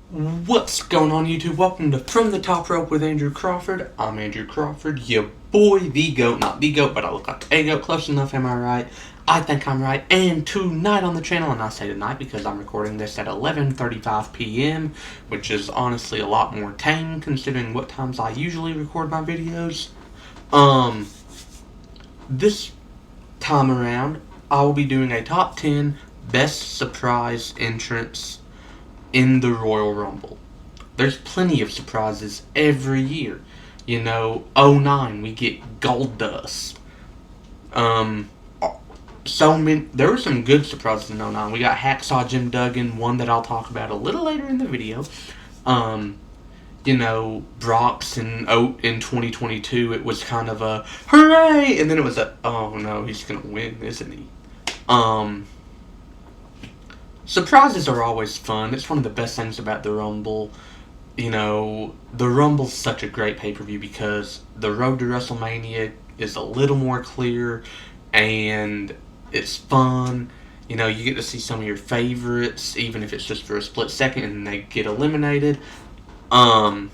What's going on, YouTube? Welcome to From the Top Rope with Andrew Crawford. I'm Andrew Crawford, your boy, the GOAT. Not the GOAT, but I look like a GOAT. Close enough, am I right? I think I'm right. And tonight on the channel, and I say tonight because I'm recording this at 11:35 p.m., which is honestly a lot more tame considering what times I usually record my videos. This time around, I will be doing a top 10 best surprise entrants in the Royal Rumble. There's plenty of surprises every year. You know, '09 we get Goldust. Um, there were some good surprises in '09. We got Hacksaw Jim Duggan, one that I'll talk about a little later in the video. Um, Brock's in 2022, it was kind of a hooray, and then it was a oh no, he's gonna win, isn't he? Surprises are always fun. It's one of the best things about the Rumble. The Rumble's such a great pay-per-view because the road to WrestleMania is a little more clear and it's fun. You get to see some of your favorites, even if it's just for a split second and they get eliminated. I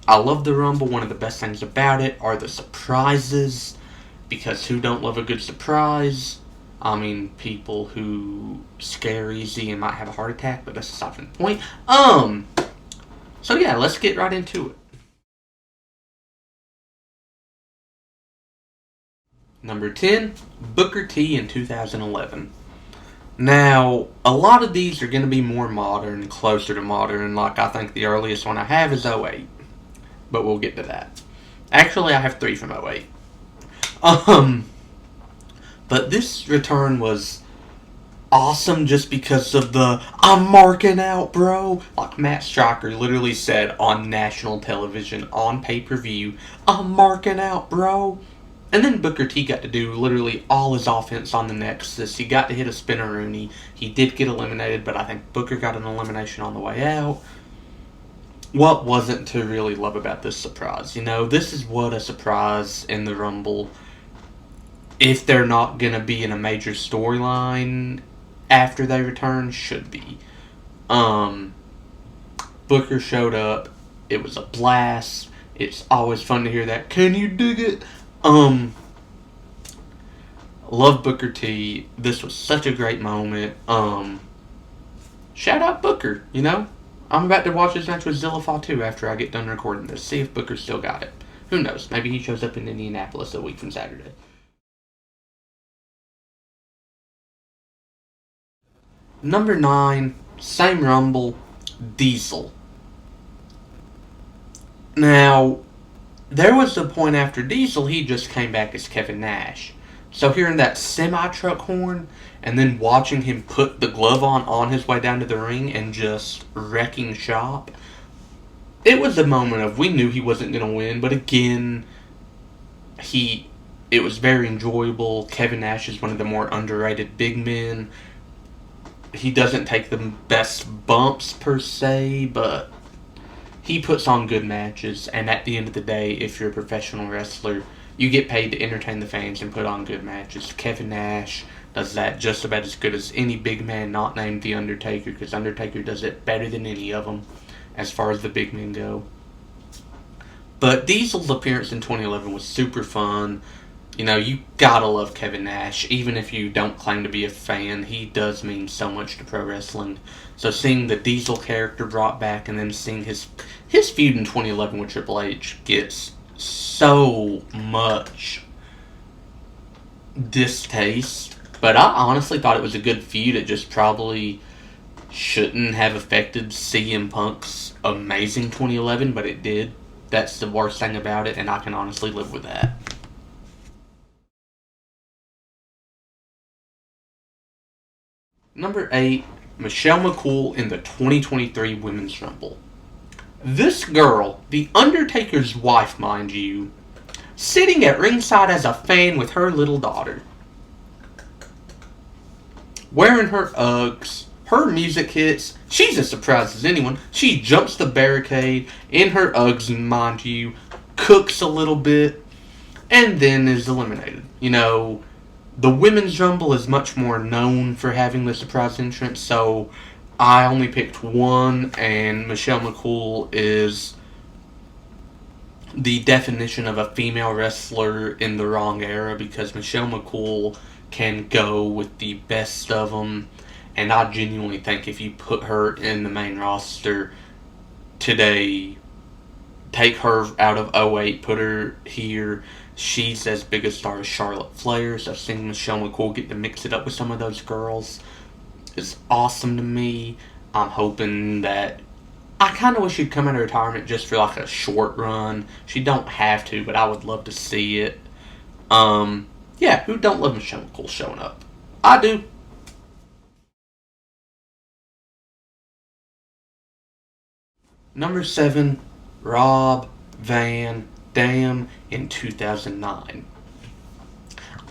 love the Rumble. One of the best things about it are the surprises, because who don't love a good surprise? I mean, people who scare easy and might have a heart attack, but that's aside from the point. So yeah, let's get right into it. Number 10, Booker T in 2011. Now, a lot of these are going to be more modern, closer to modern. Like, I think the earliest one I have is '08. But we'll get to that. Actually, I have 3 from '08. But this return was awesome just because of the "I'm marking out, bro." Like Matt Striker literally said on national television, on pay-per-view, "I'm marking out, bro." And then Booker T got to do literally all his offense on the Nexus. He got to hit a spinneroonie. He did get eliminated, but I think Booker got an elimination on the way out. What wasn't to really love about this surprise? This is what a surprise in the Rumble, if they're not going to be in a major storyline after they return, should be. Booker showed up. It was a blast. It's always fun to hear that. Can you dig it? Love Booker T. This was such a great moment. Shout out Booker, I'm about to watch this match with Zilla too after I get done recording this. See if Booker still got it. Who knows? Maybe he shows up in Indianapolis a week from Saturday. Number 9, same Rumble, Diesel. Now, there was a point after Diesel, he just came back as Kevin Nash. So hearing that semi-truck horn, and then watching him put the glove on his way down to the ring and just wrecking shop, it was a moment of, we knew he wasn't going to win, but again, it was very enjoyable. Kevin Nash is one of the more underrated big men. He doesn't take the best bumps per se, but he puts on good matches. And at the end of the day, if you're a professional wrestler, you get paid to entertain the fans and put on good matches. Kevin Nash does that just about as good as any big man not named The Undertaker, because Undertaker does it better than any of them as far as the big men go. But Diesel's appearance in 2011 was super fun. You gotta love Kevin Nash. Even if you don't claim to be a fan, he does mean so much to pro wrestling. So seeing the Diesel character brought back, and then seeing his feud in 2011 with Triple H gets so much distaste. But I honestly thought it was a good feud. It just probably shouldn't have affected CM Punk's amazing 2011, but it did. That's the worst thing about it, and I can honestly live with that. Number 8, Michelle McCool in the 2023 Women's Rumble. This girl, The Undertaker's wife, mind you, sitting at ringside as a fan with her little daughter. Wearing her Uggs, her music hits, she's as surprised as anyone. She jumps the barricade in her Uggs, mind you, cooks a little bit, and then is eliminated. The Women's Rumble is much more known for having the surprise entrance, so I only picked one, and Michelle McCool is the definition of a female wrestler in the wrong era, because Michelle McCool can go with the best of them, and I genuinely think if you put her in the main roster today, take her out of '08, put her here, she's as big a star as Charlotte Flair. So seeing Michelle McCool get to mix it up with some of those girls is awesome to me. I'm hoping that I kind of wish she'd come out of retirement just for like a short run. She don't have to, but I would love to see it. Yeah, who don't love Michelle McCool showing up? I do. Number 7, Rob Van Dam in 2009.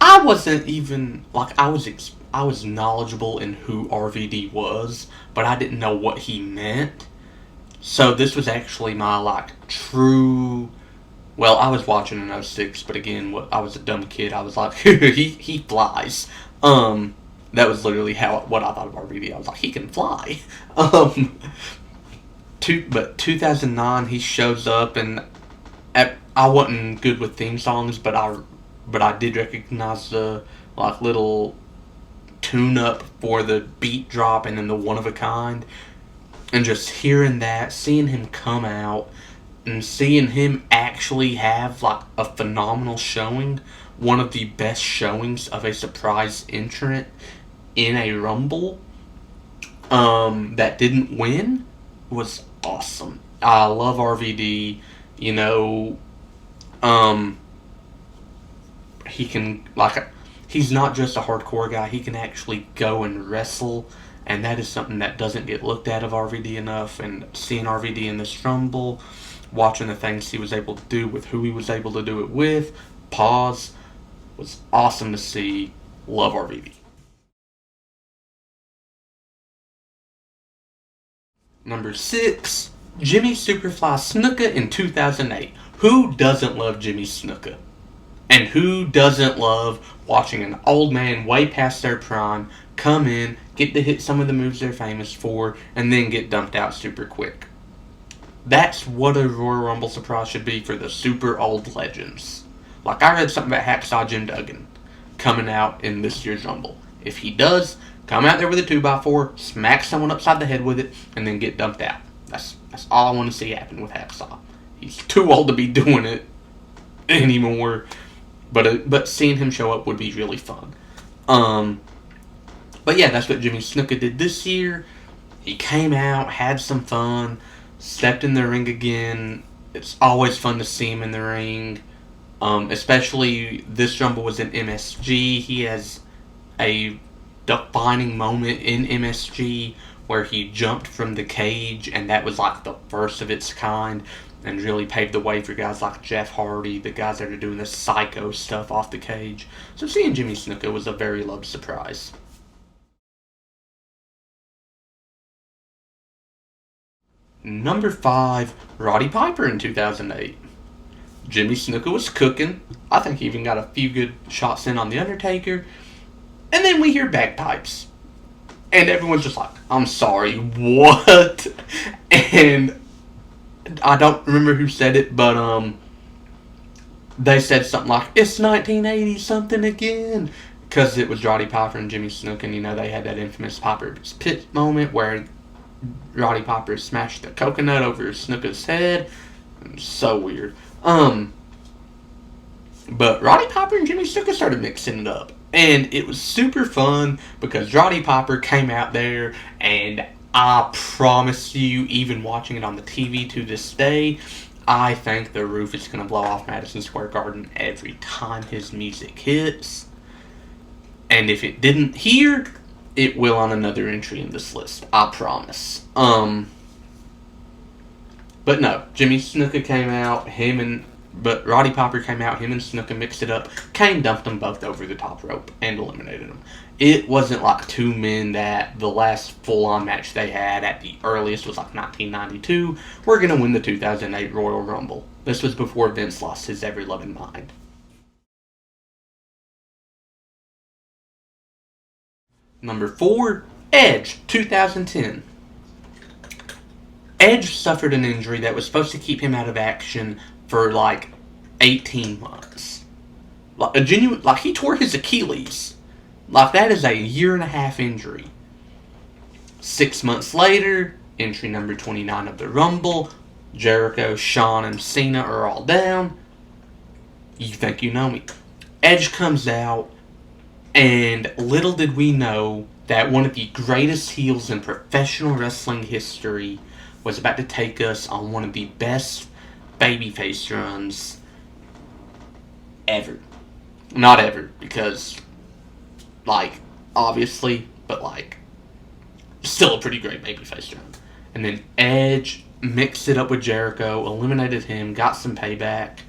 I wasn't even like I was knowledgeable in who RVD was, but I didn't know what he meant. So this was actually my like true. Well, I was watching in '06, but again, I was a dumb kid. I was like, he flies. That was literally what I thought of RVD. I was like, he can fly. Um, but 2009, he shows up, and I wasn't good with theme songs, but I did recognize the like little tune up for the beat drop and then the one of a kind, and just hearing that, seeing him come out, and seeing him actually have like a phenomenal showing, one of the best showings of a surprise entrant in a Rumble, that didn't win, was awesome. I love RVD. You know, he can like he's not just a hardcore guy. He can actually go and wrestle, and that is something that doesn't get looked at of RVD enough. And seeing RVD in this Rumble, watching the things he was able to do with who he was able to do it with, pause, was awesome to see. Love RVD. Number 6, Jimmy Superfly Snuka in 2008. Who doesn't love Jimmy Snuka? And who doesn't love watching an old man way past their prime come in, get to hit some of the moves they're famous for, and then get dumped out super quick? That's what a Royal Rumble surprise should be for the super old legends. Like, I read something about Hacksaw Jim Duggan coming out in this year's Rumble. If he does, come out there with a 2x4, smack someone upside the head with it, and then get dumped out. That's all I want to see happen with Hacksaw. He's too old to be doing it anymore, but seeing him show up would be really fun. But yeah, that's what Jimmy Snuka did this year. He came out, had some fun, stepped in the ring again. It's always fun to see him in the ring. Especially this Rumble was in MSG. He has a defining moment in MSG where he jumped from the cage, and that was like the first of its kind, and really paved the way for guys like Jeff Hardy, the guys that are doing the psycho stuff off the cage. So seeing Jimmy Snuka was a very loved surprise. Number 5, Roddy Piper in 2008. Jimmy Snuka was cooking. I think he even got a few good shots in on The Undertaker. And then we hear bagpipes. And everyone's just like, I'm sorry, what? And I don't remember who said it, but they said something like, it's 1980 something again. Because it was Roddy Piper and Jimmy Snuka, and they had that infamous Piper's Pit moment where Roddy Piper smashed the coconut over Snuka's head. So weird. But Roddy Piper and Jimmy Snuka started mixing it up. And it was super fun because Roddy Piper came out there, and I promise you, even watching it on the TV to this day, I think the roof is going to blow off Madison Square Garden every time his music hits. And if it didn't here, it will on another entry in this list. I promise. But no, Jimmy Snuka came out, but Roddy Piper came out, him and Snuka mixed it up. Kane dumped them both over the top rope and eliminated them. It wasn't like two men that the last full-on match they had at the earliest was like 1992. We're going to win the 2008 Royal Rumble. This was before Vince lost his ever-loving mind. Number 4, Edge, 2010. Edge suffered an injury that was supposed to keep him out of action for like 18 months. Like a genuine, like he tore his Achilles. Like that is a 1.5 year injury. 6 months later, entry number 29 of the Rumble, Jericho, Shawn, and Cena are all down. You think you know me. Edge comes out, and little did we know that one of the greatest heels in professional wrestling history was about to take us on one of the best babyface runs ever. Not ever, because, like, obviously, but, like, still a pretty great babyface run. And then Edge mixed it up with Jericho, eliminated him, got some payback.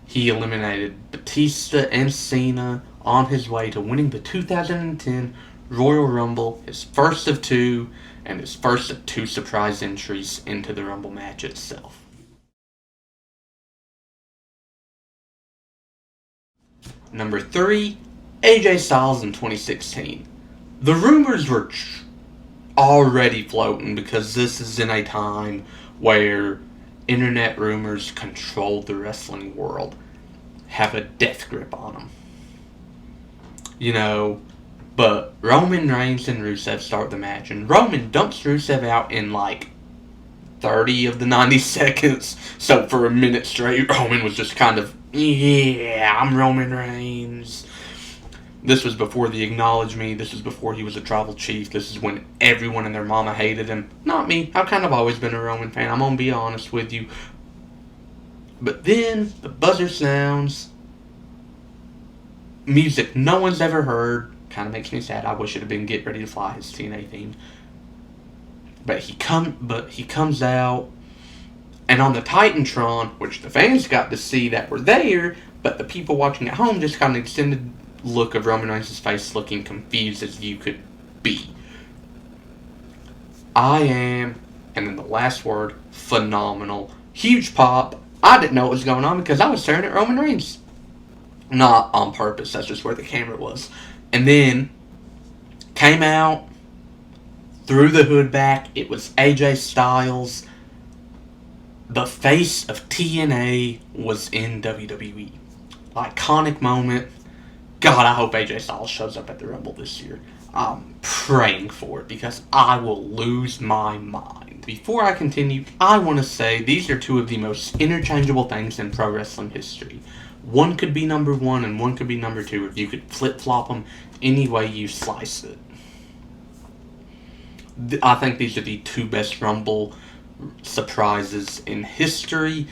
He eliminated Batista and Cena on his way to winning the 2010 Royal Rumble, his first of two, and his first of two surprise entries into the Rumble match itself. Number 3, AJ Styles in 2016. The rumors were already floating because this is in a time where internet rumors control the wrestling world, have a death grip on them. You know, but Roman Reigns and Rusev start the match, and Roman dumps Rusev out in like 30 of the 90 seconds. So for a minute straight, Roman was just kind of, yeah, I'm Roman Reigns. This was before the Acknowledge Me. This was before he was a tribal chief. This is when everyone and their mama hated him. Not me. I've kind of always been a Roman fan. I'm going to be honest with you. But then the buzzer sounds. Music no one's ever heard. Kind of makes me sad. I wish it had been Get Ready to Fly, his TNA theme. But he comes out. And on the Titantron, which the fans got to see that were there, but the people watching at home just got an extended look of Roman Reigns' face looking confused as you could be. I am, and then the last word, phenomenal. Huge pop. I didn't know what was going on because I was staring at Roman Reigns. Not on purpose, that's just where the camera was. And then, came out, threw the hood back, it was AJ Styles. The face of TNA was in WWE. Iconic moment. God, I hope AJ Styles shows up at the Rumble this year. I'm praying for it because I will lose my mind. Before I continue, I want to say these are two of the most interchangeable things in pro wrestling history. One could be number 1 and one could be number 2 if you could flip-flop them any way you slice it. I think these are the two best Rumble surprises in history.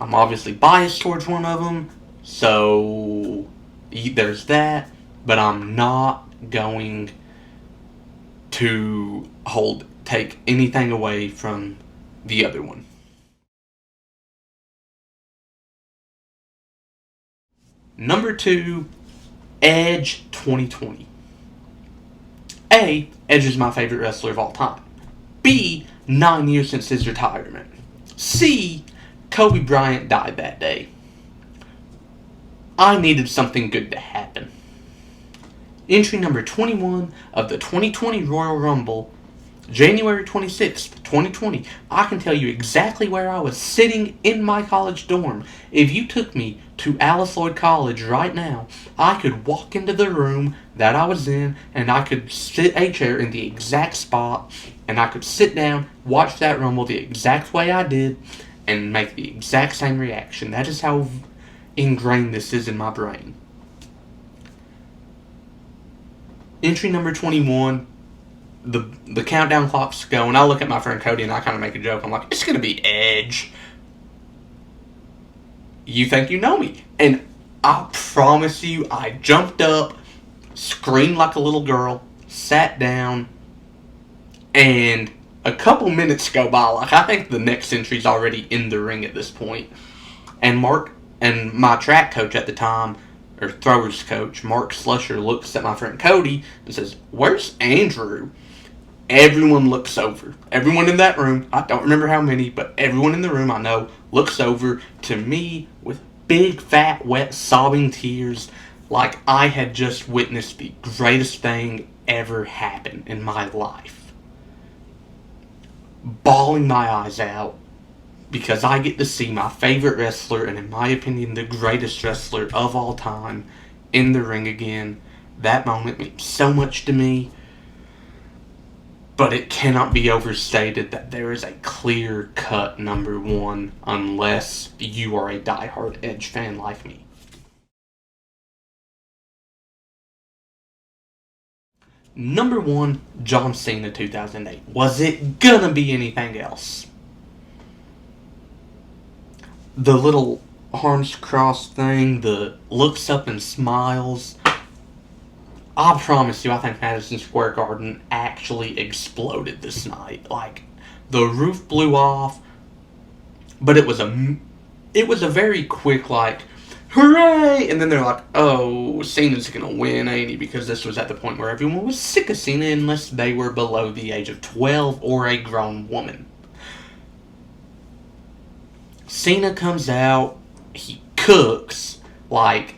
I'm obviously biased towards one of them, so there's that, but I'm not going to take anything away from the other one. Number 2, Edge 2020. A, Edge is my favorite wrestler of all time. B, 9 years since his retirement. C, Kobe Bryant died that day. I needed something good to happen. Entry number 21 of the 2020 Royal Rumble, January 26th, 2020. I can tell you exactly where I was sitting in my college dorm. If you took me to Alice Lloyd College right now, I could walk into the room that I was in and I could sit a chair in the exact spot and I could sit down, watch that Rumble the exact way I did, and make the exact same reaction. That is how ingrained this is in my brain. Entry number 21, the countdown clock's going. I look at my friend Cody and I kind of make a joke. I'm like, it's going to be Edge. You think you know me. And I promise you, I jumped up, screamed like a little girl, sat down, and a couple minutes go by. Like, I think the next entry's already in the ring at this point. And my track coach at the time, or throwers coach, Mark Slusher, looks at my friend Cody and says, "Where's Andrew?" Everyone looks over. Everyone in that room, I don't remember how many, but everyone in the room I know looks over to me with big, fat, wet, sobbing tears like I had just witnessed the greatest thing ever happen in my life. bawling my eyes out because I get to see my favorite wrestler, and in my opinion, the greatest wrestler of all time, in the ring again. That moment means so much to me, but it cannot be overstated that there is a clear-cut number one unless you are a diehard Edge fan like me. Number one, John Cena 2008. Was it gonna be anything else? The little arms crossed thing, the looks up and smiles. I promise you, I think Madison Square Garden actually exploded this night. Like, the roof blew off, but it was a very quick, like, hooray! And then they're like, oh, Cena's gonna win, ain't he? Because this was at the point where everyone was sick of Cena unless they were below the age of 12 or a grown woman. Cena comes out, he cooks. Like,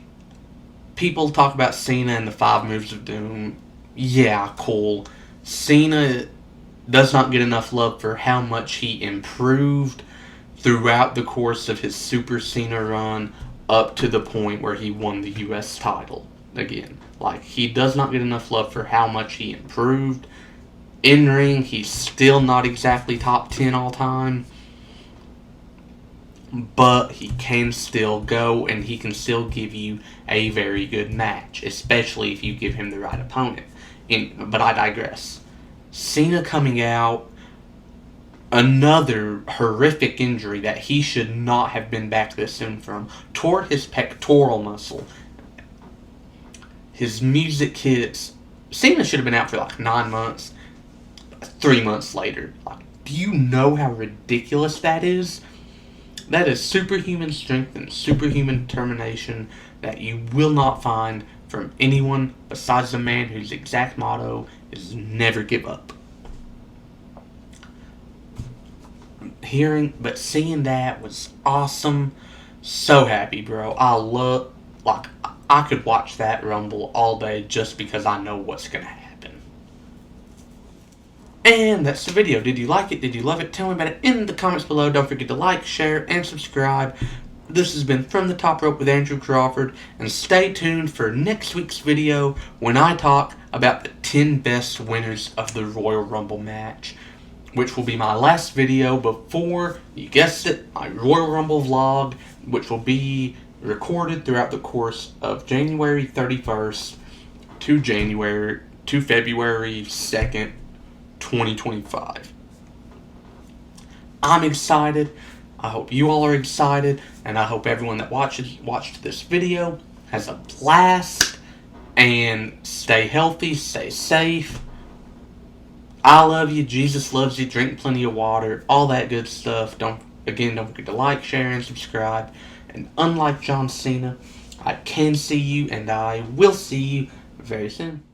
people talk about Cena and the 5 Moves of Doom. Yeah, cool. Cena does not get enough love for how much he improved throughout the course of his Super Cena run up to the point where he won the US title again. Like, he does not get enough love for how much he improved. In ring, he's still not exactly top 10 all time, but he can still go and he can still give you a very good match, especially if you give him the right opponent. But I digress. Cena coming out, another horrific injury that he should not have been back this soon from, tore his pectoral muscle. His music hits. Cena should have been out for like 9 months. 3 months later. Like, do you know how ridiculous that is? That is superhuman strength and superhuman determination that you will not find from anyone besides the man whose exact motto is never give up. Seeing that was awesome. So happy, bro. I could watch that Rumble all day just because I know what's gonna happen. And that's the video. Did you like it? Did you love it? Tell me about it in the comments below. Don't forget to like, share, and subscribe. This has been From the Top Rope with Andrew Crawford, and stay tuned for next week's video when I talk about the 10 best winners of the Royal Rumble match, which will be my last video before, you guessed it, my Royal Rumble vlog, which will be recorded throughout the course of January 31st to February 2nd, 2025. I'm excited. I hope you all are excited, and I hope everyone that watched this video has a blast, and stay healthy, stay safe. I love you, Jesus loves you, drink plenty of water, all that good stuff. Don't forget to like, share, and subscribe. And unlike John Cena, I can see you, and I will see you very soon.